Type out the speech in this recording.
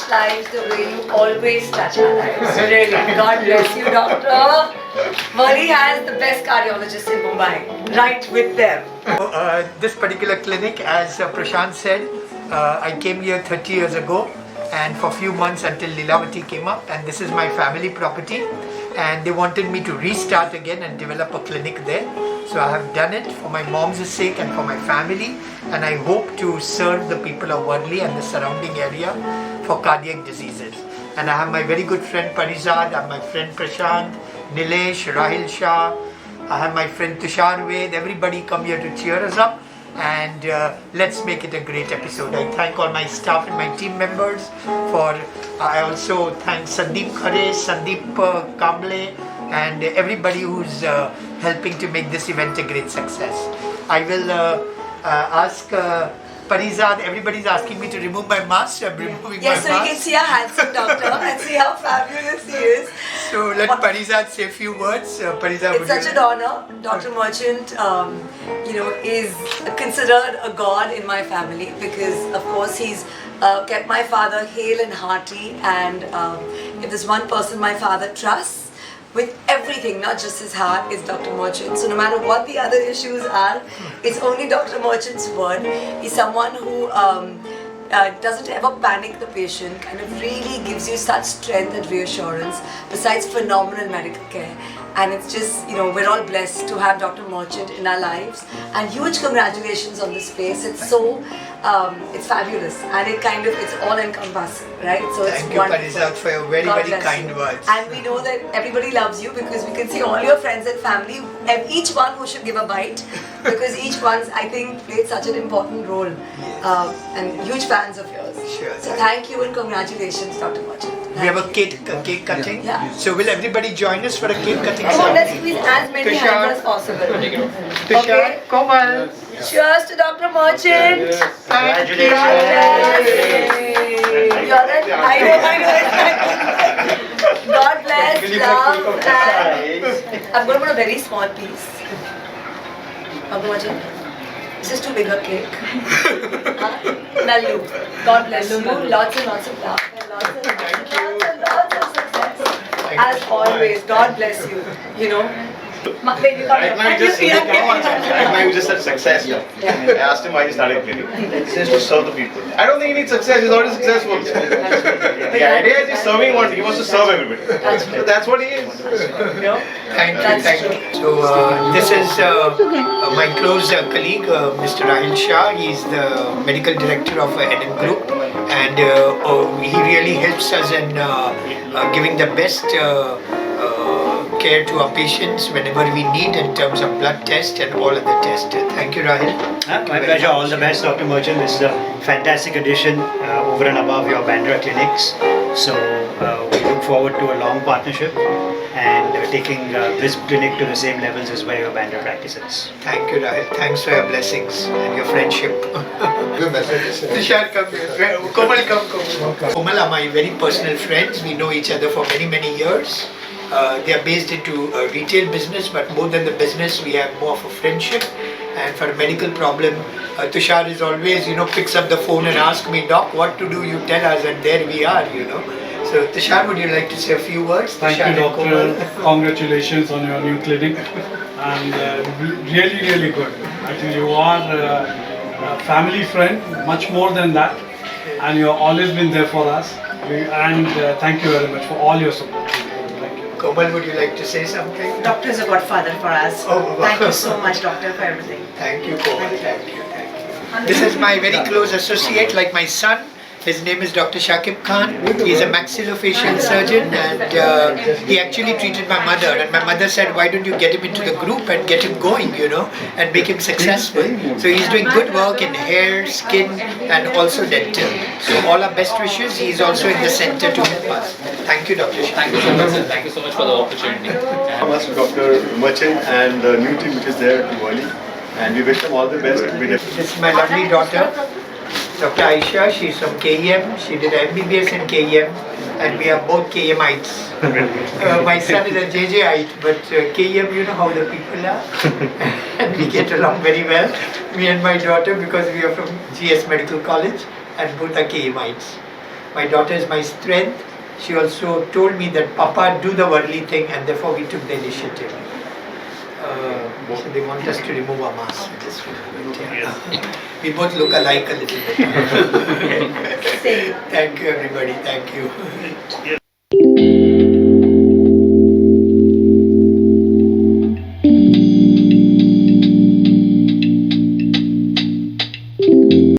Lives the way you always touch our lives. Really, God bless you, Doctor. Murli has the best cardiologists in Mumbai, right with them. This particular clinic, as Prashant said, I came here 30 years ago and for a few months until Lilavati came up, and this is my family property, and they wanted me to restart again and develop a clinic there. So I have done it for my mom's sake and for my family, and I hope to serve the people of Worli and the surrounding area for cardiac diseases. And I have my very good friend Parizad, I have my friend Prashant, Nilesh, Rahil Shah, I have my friend Tushar Ved. Everybody come here to cheer us up, and let's make it a great episode. I thank all my staff and my team members I also thank Sandeep Khare, Sandeep Kamble, and everybody who's helping to make this event a great success. I will ask Parizad, everybody's asking me to remove my mask, so I'm removing my mask. Yes, so you can see our handsome doctor and see how fabulous he is. So let Parizad say a few words. Parizad, it's such an honor. Dr. Merchant, is considered a god in my family because, of course, he's kept my father hale and hearty, and if there's one person my father trusts with everything, not just his heart, is Dr. Merchant. So no matter what the other issues are, it's only Dr. Merchant's word. He's someone who doesn't ever panic the patient, kind of really gives you such strength and reassurance, besides phenomenal medical care. And it's just, we're all blessed to have Dr. Merchant in our lives, and huge congratulations on this space. It's so, it's fabulous, and it's all encompassing, right? So it's Thank you, Parizad, for your very, very kind words. And we know that everybody loves you because we can see all your friends and family, and each one who should give a bite, because each one's, I think, played such an important role, and huge fans of yours. Sure. So thank you and congratulations, Dr. Merchant. We have a cake cutting. Yeah. So will everybody join us for a cake cutting? Come on, let's squeeze as many hands as possible. Tushar, Okay. Komal. Cheers to Dr. Merchant. Thank you. God bless, love, and I'm going to put a very small piece. Dr. Merchant, this is too big a cake. Nallu. God bless you. Lots and lots of love. And lots and lots of success. As always, God bless you. Right now you just said success. Yeah. I asked him why he started clinic. He says to serve the people. I don't think he needs success, he's already successful. The idea is he's serving one, he wants to serve everybody. So that's what he is. Thank you. So this is my close colleague, Mr. Rahil Shah. He's the medical director of Eden Group, and he really helps us in giving the best care to our patients whenever we need in terms of blood test and all other tests. Thank you, Rahil. My pleasure. All the best, Dr. Merchant. This is a fantastic addition over and above your Bandra clinics. So we look forward to a long partnership and taking this clinic to the same levels as where your Bandra practices. Thank you, Rahil. Thanks for your blessings and your friendship. Tushar, come here. Komal, come. Komal are my very personal friends. We know each other for many, many years. They are based into retail business, but more than the business, we have more of a friendship. And for a medical problem, Tushar is always, picks up the phone and asks me, Doc, what to do? You tell us, and there we are, So Tushar, would you like to say a few words? Thank you, doctor. Congratulations on your new clinic, and really, really good. Actually, you are a family friend, much more than that, and you have always been there for us. And thank you very much for all your support. Komal, would you like to say something? Doctor is a godfather for us. Oh, thank you so much, doctor, for everything. Thank you, Komal. Thank you. This is my very close associate, like my son. His name is Dr. Shakib Khan. He's a maxillofacial surgeon, and he actually treated my mother. And my mother said, why don't you get him into the group and get him going, and make him successful. So he's doing good work in hair, skin, and also dental. So all our best wishes. He's also in the center to help us. Thank you, Dr. Shakib. Thank you so much, sir. Thank you so much for the opportunity. Thomas to Dr. Merchant and the new team which is there to Wali. And we wish them all the best. This is my lovely daughter, Dr. Aisha. She's from KEM. She did MBBS in KEM, and we are both KEMites. My son is a JJite, but KEM, you know how the people are. And we get along very well, me and my daughter, because we are from GS Medical College and both are KEMites. My daughter is my strength. She also told me that Papa, do the Worli thing, and therefore we took the initiative. So they want us to remove our mask. We both look alike a little bit. Thank you, everybody. Thank you.